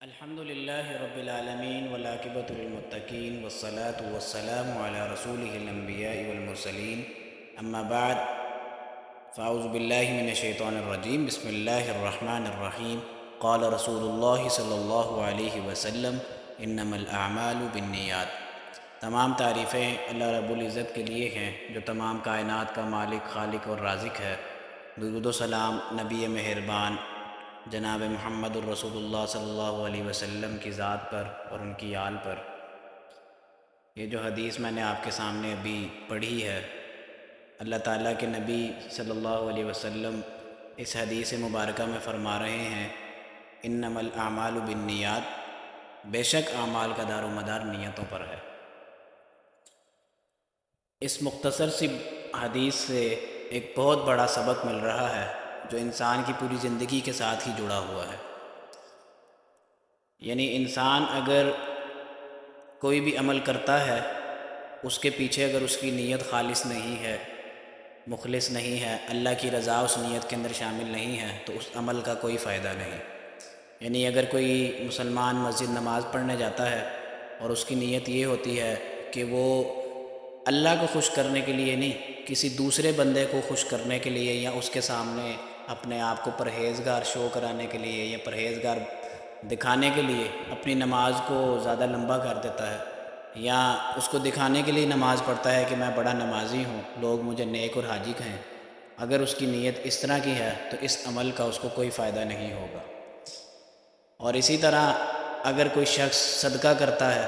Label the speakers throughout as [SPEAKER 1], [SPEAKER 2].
[SPEAKER 1] الحمد للہ رب العالمین والعاقبۃ للمتقین والصلاة والسلام علی رسولہ الانبیاء والمرسلین اما بعد فاعوذ باللہ من الشیطان الرجیم بسم اللہ الرحمن الرحیم قال رسول اللہ صلی اللہ علیہ وسلم انما الاعمال بالنیات۔ تمام تعریفیں اللہ رب العزت کے لیے ہیں جو تمام کائنات کا مالک، خالق اور رازق ہے۔ درود و سلام نبی مہربان جناب محمد الرسول اللہ صلی اللہ علیہ وسلم کی ذات پر اور ان کی آل پر۔ یہ جو حدیث میں نے آپ کے سامنے ابھی پڑھی ہے، اللہ تعالیٰ کے نبی صلی اللہ علیہ وسلم اس حدیث مبارکہ میں فرما رہے ہیں انما الاعمال بالنیات، بے شک اعمال کا دار و مدار نیتوں پر ہے۔ اس مختصر سی حدیث سے ایک بہت بڑا سبق مل رہا ہے جو انسان کی پوری زندگی کے ساتھ ہی جڑا ہوا ہے۔ یعنی انسان اگر کوئی بھی عمل کرتا ہے، اس کے پیچھے اگر اس کی نیت خالص نہیں ہے، مخلص نہیں ہے، اللہ کی رضا اس نیت کے اندر شامل نہیں ہے، تو اس عمل کا کوئی فائدہ نہیں۔ یعنی اگر کوئی مسلمان مسجد نماز پڑھنے جاتا ہے اور اس کی نیت یہ ہوتی ہے کہ وہ اللہ کو خوش کرنے کے لیے نہیں، کسی دوسرے بندے کو خوش کرنے کے لیے یا اس کے سامنے اپنے آپ کو پرہیزگار شو کرانے کے لیے یا پرہیزگار دکھانے کے لیے اپنی نماز کو زیادہ لمبا کر دیتا ہے، یا اس کو دکھانے کے لیے نماز پڑھتا ہے کہ میں بڑا نمازی ہوں، لوگ مجھے نیک اور حاجی کہیں، اگر اس کی نیت اس طرح کی ہے تو اس عمل کا اس کو کوئی فائدہ نہیں ہوگا۔ اور اسی طرح اگر کوئی شخص صدقہ کرتا ہے،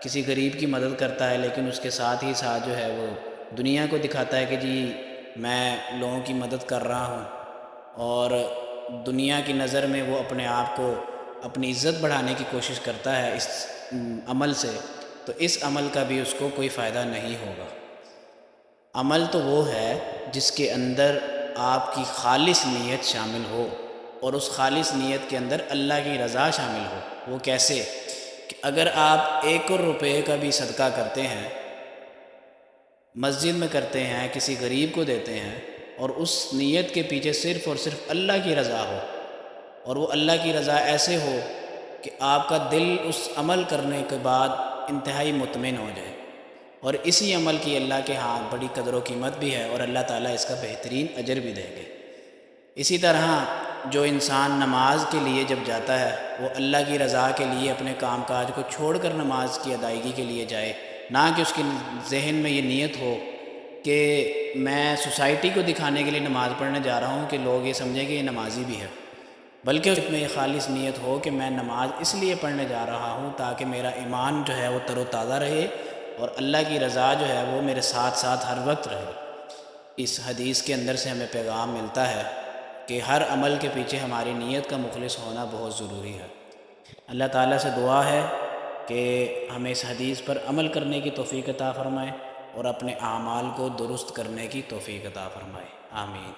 [SPEAKER 1] کسی غریب کی مدد کرتا ہے، لیکن اس کے ساتھ ہی ساتھ جو ہے وہ دنیا کو دکھاتا ہے کہ جی میں لوگوں کی مدد کر رہا ہوں، اور دنیا کی نظر میں وہ اپنے آپ کو اپنی عزت بڑھانے کی کوشش کرتا ہے اس عمل سے، تو اس عمل کا بھی اس کو کوئی فائدہ نہیں ہوگا۔ عمل تو وہ ہے جس کے اندر آپ کی خالص نیت شامل ہو، اور اس خالص نیت کے اندر اللہ کی رضا شامل ہو۔ وہ کیسے؟ کہ اگر آپ 1 روپے کا بھی صدقہ کرتے ہیں، مسجد میں کرتے ہیں، کسی غریب کو دیتے ہیں، اور اس نیت کے پیچھے صرف اور صرف اللہ کی رضا ہو، اور وہ اللہ کی رضا ایسے ہو کہ آپ کا دل اس عمل کرنے کے بعد انتہائی مطمئن ہو جائے، اور اسی عمل کی اللہ کے ہاں بڑی قدر و قیمت بھی ہے، اور اللہ تعالیٰ اس کا بہترین اجر بھی دیں گے۔ اسی طرح جو انسان نماز کے لیے جب جاتا ہے، وہ اللہ کی رضا کے لیے اپنے کام کاج کو چھوڑ کر نماز کی ادائیگی کے لیے جائے، نہ کہ اس کی ذہن میں یہ نیت ہو کہ میں سوسائٹی کو دکھانے کے لیے نماز پڑھنے جا رہا ہوں کہ لوگ یہ سمجھیں کہ یہ نمازی بھی ہے، بلکہ اس میں یہ خالص نیت ہو کہ میں نماز اس لیے پڑھنے جا رہا ہوں تاکہ میرا ایمان جو ہے وہ تر و تازہ رہے، اور اللہ کی رضا جو ہے وہ میرے ساتھ ساتھ ہر وقت رہے۔ اس حدیث کے اندر سے ہمیں پیغام ملتا ہے کہ ہر عمل کے پیچھے ہماری نیت کا مخلص ہونا بہت ضروری ہے۔ اللہ تعالیٰ سے دعا ہے کہ ہمیں اس حدیث پر عمل کرنے کی توفیق عطا فرمائے اور اپنے اعمال کو درست کرنے کی توفیق عطا فرمائے، آمین۔